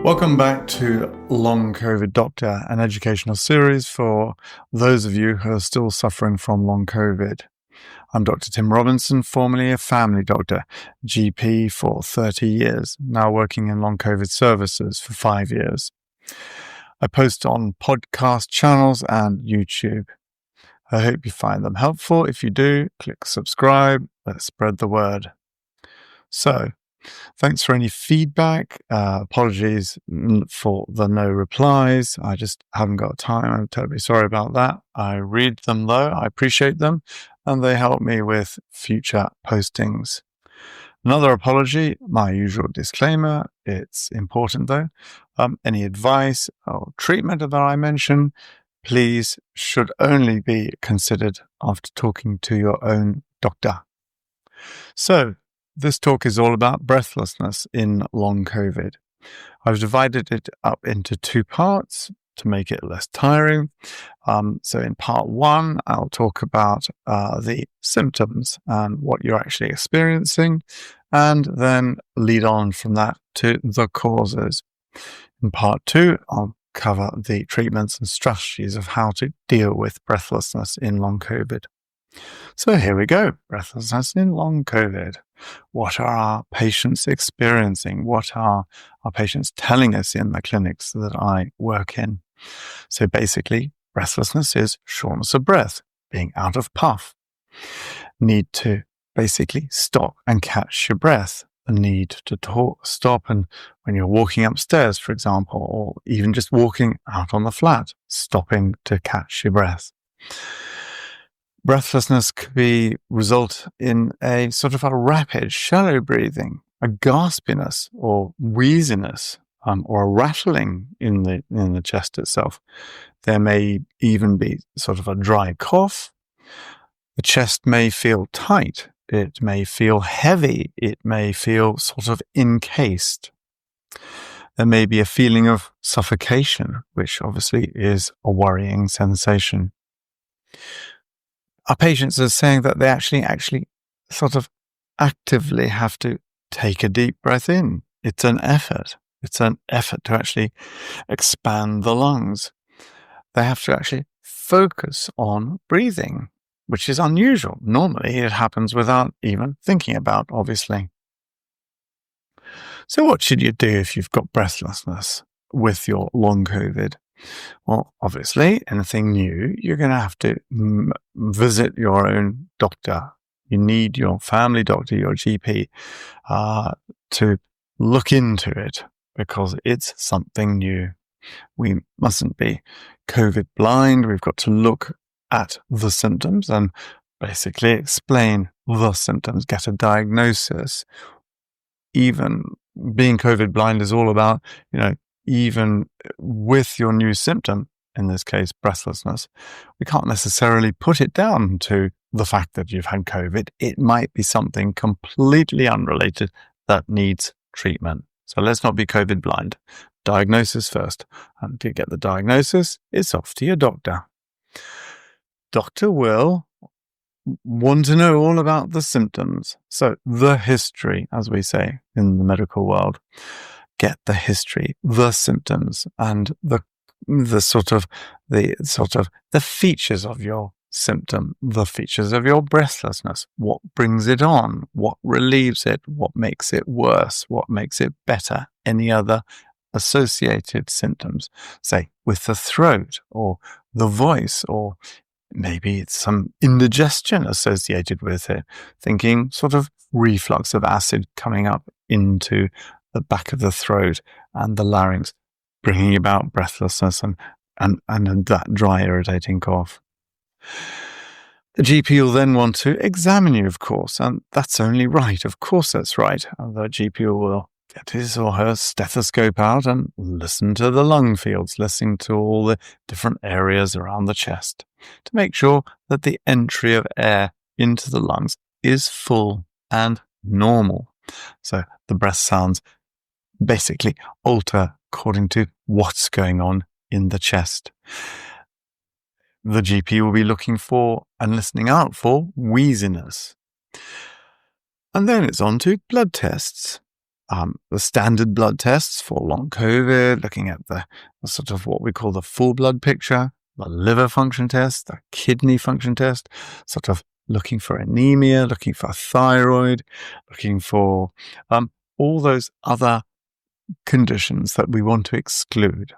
Welcome back to Long COVID Doctor, an educational series for those of you who are still suffering from long COVID. I'm Dr. Tim Robinson, formerly a family doctor, GP for 30 years, now working in Long COVID Services for 5 years. I post on podcast channels and YouTube. I hope you find them helpful. If you do, click subscribe. Let's spread the word. So, thanks for any feedback. Apologies for the no replies. I just haven't got time. I'm terribly sorry about that. I read them though. I appreciate them and they help me with future postings. Another apology, my usual disclaimer. It's important though. Any advice or treatment that I mention, please should only be considered after talking to your own doctor. So, this talk is all about breathlessness in long COVID. I've divided it up into 2 parts to make it less tiring. So in part 1, I'll talk about the symptoms and what you're actually experiencing, and then lead on from that to the causes. In part 2, I'll cover the treatments and strategies of how to deal with breathlessness in long COVID. So here we go, breathlessness in long COVID. What are our patients experiencing? What are our patients telling us in the clinics that I work in? So basically, breathlessness is shortness of breath, being out of puff. Need to basically stop and catch your breath. The need to stop, and when you're walking upstairs, for example, or even just walking out on the flat, stopping to catch your breath. Breathlessness could result in a sort of a rapid, shallow breathing, a gaspiness or wheeziness, or a rattling in the chest itself. There may even be sort of a dry cough. The chest may feel tight. It may feel heavy. It may feel sort of encased. There may be a feeling of suffocation, which obviously is a worrying sensation. Our patients are saying that they actually sort of actively have to take a deep breath in. It's an effort. It's an effort to actually expand the lungs. They have to actually focus on breathing, which is unusual. Normally it happens without even thinking about, obviously. So what should you do if you've got breathlessness with your long COVID? Well, obviously, anything new, you're going to have to visit your own doctor. You need your family doctor, your GP, to look into it because it's something new. We mustn't be COVID blind. We've got to look at the symptoms and basically explain the symptoms, get a diagnosis. Even being COVID blind is all about, even with your new symptom, in this case, breathlessness, we can't necessarily put it down to the fact that you've had COVID. It might be something completely unrelated that needs treatment. So let's not be COVID blind. Diagnosis first. And to get the diagnosis, it's off to your doctor. Doctor will want to know all about the symptoms. So the history, as we say in the medical world. Get the history, the symptoms, and the features of your symptom, the features of your breathlessness, what brings it on, what relieves it, what makes it worse, what makes it better, any other associated symptoms, say with the throat or the voice, or maybe it's some indigestion associated with it, thinking sort of reflux of acid coming up into the back of the throat and the larynx, bringing about breathlessness and that dry, irritating cough. The GP will then want to examine you, of course, and that's only right. Of course, that's right. And the GP will get his or her stethoscope out and listen to the lung fields, listening to all the different areas around the chest to make sure that the entry of air into the lungs is full and normal. So the breath sounds basically alter according to what's going on in the chest. The GP will be looking for and listening out for wheeziness. And then it's on to blood tests. the standard blood tests for long COVID, looking at the sort of what we call the full blood picture, the liver function test, the kidney function test, sort of looking for anemia, looking for thyroid, looking for all those other conditions that we want to exclude.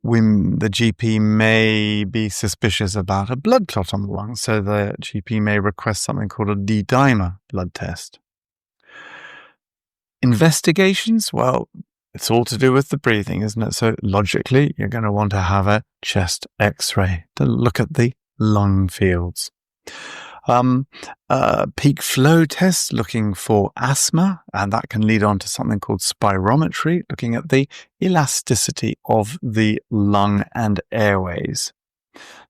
The GP may be suspicious about a blood clot on the lung, so the GP may request something called a D-dimer blood test. Investigations, well, it's all to do with the breathing, isn't it? So logically, you're going to want to have a chest X-ray to look at the lung fields. Peak flow test looking for asthma, and that can lead on to something called spirometry, looking at the elasticity of the lung and airways,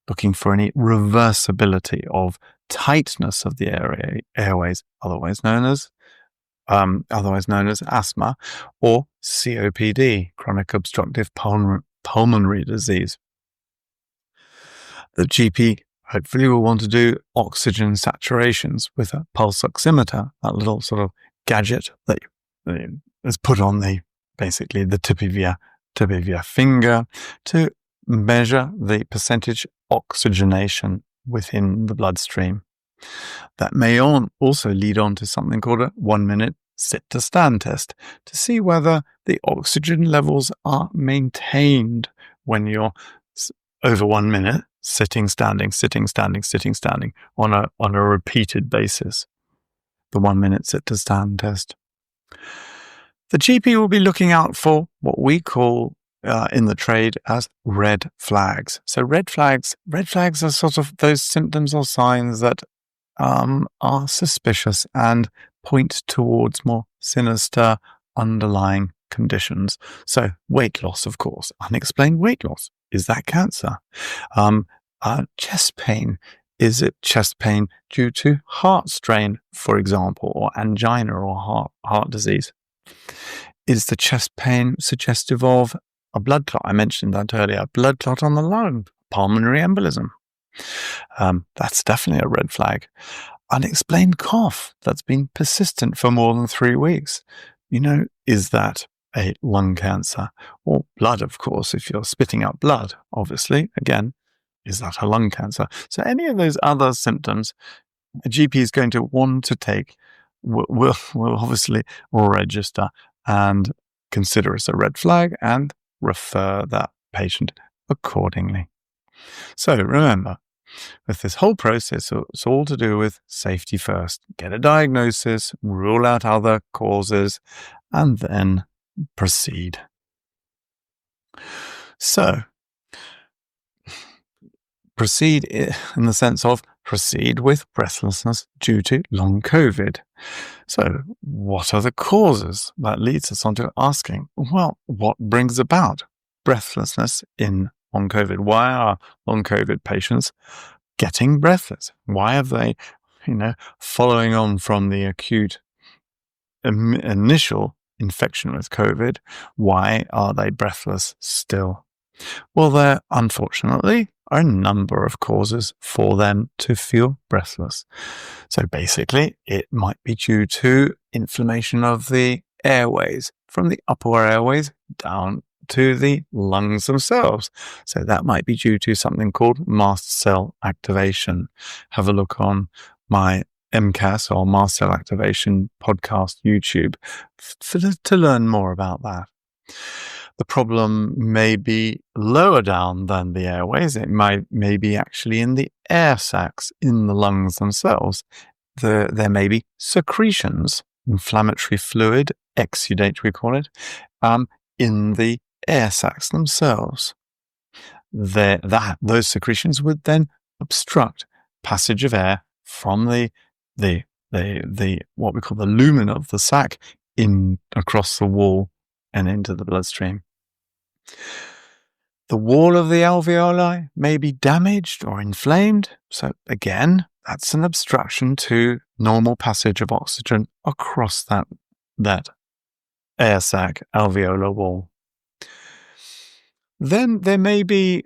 looking for any reversibility of tightness of the airways, otherwise known as asthma, or COPD, chronic obstructive pulmonary disease. The GP hopefully will want to do oxygen saturations with a pulse oximeter, that little sort of gadget that is put on the tip of your finger to measure the percentage oxygenation within the bloodstream. That may also lead on to something called a 1-minute sit-to-stand test to see whether the oxygen levels are maintained when you're over 1 minute sitting, standing on a repeated basis. The 1-minute sit-to-stand test. The GP will be looking out for what we call in the trade as red flags. So red flags are sort of those symptoms or signs that are suspicious and point towards more sinister underlying conditions. So weight loss, of course, unexplained weight loss. Is that cancer? Chest pain. Is it chest pain due to heart strain, for example, or angina or heart disease? Is the chest pain suggestive of a blood clot? I mentioned that earlier. Blood clot on the lung, pulmonary embolism. That's definitely a red flag. Unexplained cough that's been persistent for more than 3 weeks. Is that a lung cancer? Or blood, of course, if you're spitting out blood, obviously, again, is that a lung cancer? So any of those other symptoms, a GP is going to want to take, will obviously register and consider as a red flag and refer that patient accordingly. So remember, with this whole process, it's all to do with safety first. Get a diagnosis, rule out other causes, and then proceed. So, proceed in the sense of proceed with breathlessness due to long COVID. So, what are the causes? That leads us on to asking, well, what brings about breathlessness in long COVID? Why are long COVID patients getting breathless? Why have they, following on from the acute initial infection with COVID, why are they breathless still? Well, there, unfortunately, are a number of causes for them to feel breathless. So basically, it might be due to inflammation of the airways, from the upper airways down to the lungs themselves. So that might be due to something called mast cell activation. Have a look on my MCAS or mast cell activation podcast YouTube to learn more about that. The problem may be lower down than the airways. It may be actually in the air sacs in the lungs themselves. There may be secretions, inflammatory fluid, exudate we call it, in the air sacs themselves. Those secretions would then obstruct passage of air from the what we call the lumen of the sac in across the wall and into the bloodstream. The wall of the alveoli may be damaged or inflamed. So again, that's an obstruction to normal passage of oxygen across that air sac alveolar wall. Then there may be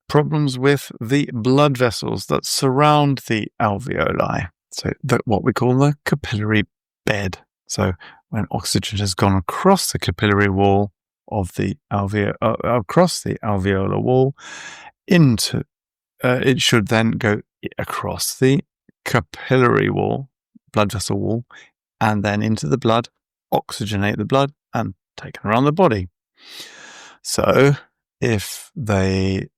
problems with the blood vessels that surround the alveoli. So what we call the capillary bed. So when oxygen has gone across the capillary wall of the across the alveolar wall into, it should then go across the capillary wall, blood vessel wall, and then into the blood, oxygenate the blood, and taken around the body. So if the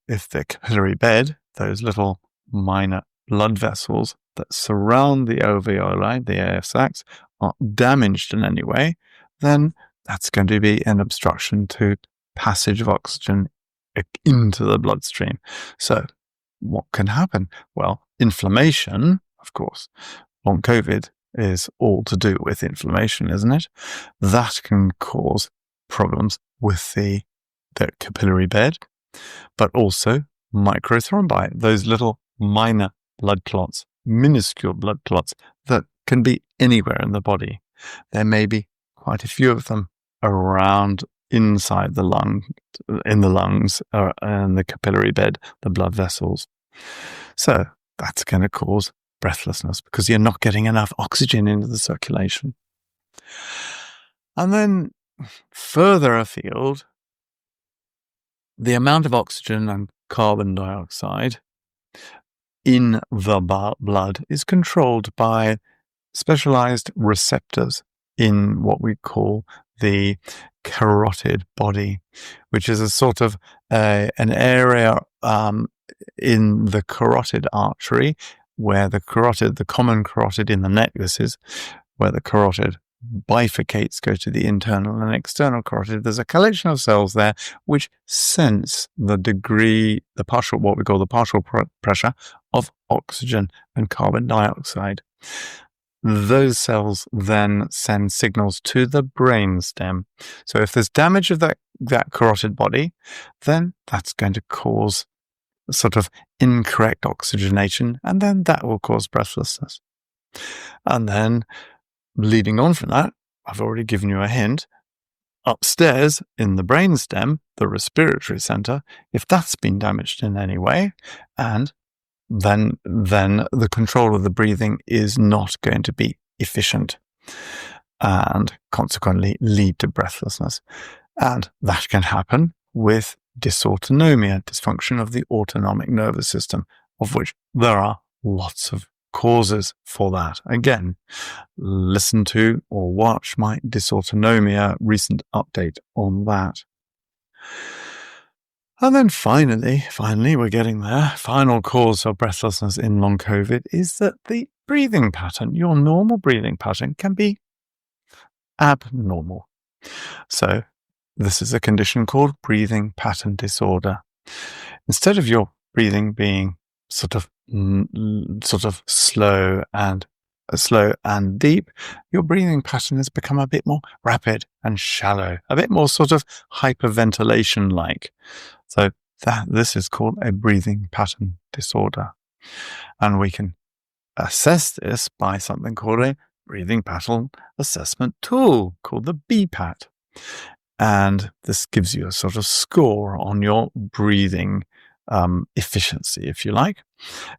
capillary bed, those little minor blood vessels that surround the alveoli, the AF sacs, are damaged in any way, then that's going to be an obstruction to passage of oxygen into the bloodstream. So what can happen? Well, inflammation, of course. Long COVID is all to do with inflammation, isn't it? That can cause problems with the capillary bed, but also microthrombi, those little minor blood clots, minuscule blood clots that can be anywhere in the body. There may be quite a few of them around inside the lung, in the lungs, and the capillary bed, the blood vessels. So that's going to cause breathlessness because you're not getting enough oxygen into the circulation. And then further afield, the amount of oxygen and carbon dioxide in the blood is controlled by specialized receptors in what we call the carotid body, which is a sort of an area in the carotid artery where the common carotid in the necklaces, where the carotid bifurcates, go to the internal and external carotid. There's a collection of cells there which sense the degree, what we call the partial pressure of oxygen and carbon dioxide. Those cells then send signals to the brainstem. So if there's damage of that carotid body, then that's going to cause a sort of incorrect oxygenation, and then that will cause breathlessness. And then leading on from that, I've already given you a hint. Upstairs in the brainstem, the respiratory center, if that's been damaged in any way, and then the control of the breathing is not going to be efficient and consequently lead to breathlessness. And that can happen with dysautonomia, dysfunction of the autonomic nervous system, of which there are lots of causes for that. Again, listen to or watch my dysautonomia recent update on that. And then finally, we're getting there. Final cause of breathlessness in long COVID is that the breathing pattern, your normal breathing pattern, can be abnormal. So this is a condition called breathing pattern disorder. Instead of your breathing being sort of slow and deep, your breathing pattern has become a bit more rapid and shallow, a bit more sort of hyperventilation-like. So this is called a breathing pattern disorder. And we can assess this by something called a breathing pattern assessment tool called the BPAT. And this gives you a sort of score on your breathing efficiency, if you like.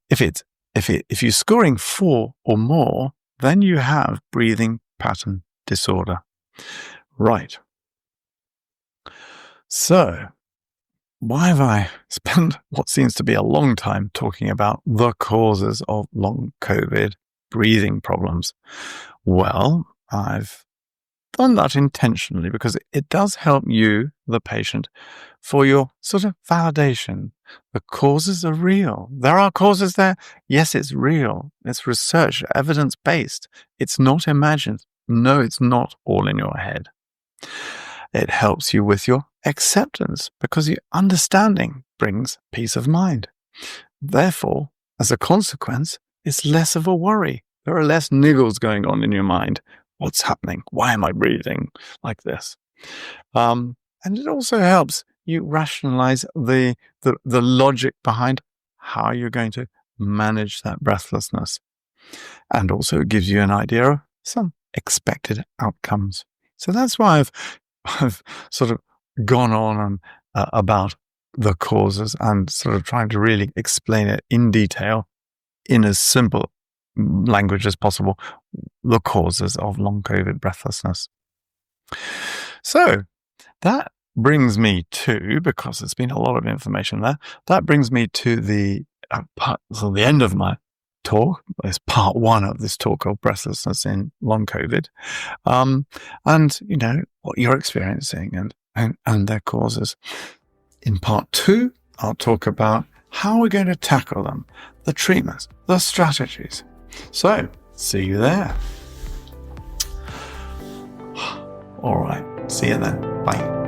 If you're scoring 4 or more, then you have breathing pattern disorder. Right. So, why have I spent what seems to be a long time talking about the causes of long COVID breathing problems? Well, I've done that intentionally because it does help you, the patient, for your sort of validation. The causes are real. There are causes there. Yes, it's real. It's research, evidence-based. It's not imagined. No, it's not all in your head. It helps you with your acceptance because your understanding brings peace of mind. Therefore, as a consequence, it's less of a worry. There are less niggles going on in your mind. What's happening? Why am I breathing like this? And it also helps you rationalize the logic behind how you're going to manage that breathlessness. And also gives you an idea of some expected outcomes. So that's why I've sort of gone on about the causes and sort of trying to really explain it in detail in as simple language as possible the causes of long COVID breathlessness. So that brings me to, because there's been a lot of information there, that brings me to the end of my talk. It's part 1 of this talk called Breathlessness in Long COVID. And, what you're experiencing and their causes. In part 2, I'll talk about how we're going to tackle them, the treatments, the strategies. So, see you there. All right. See you then. Bye.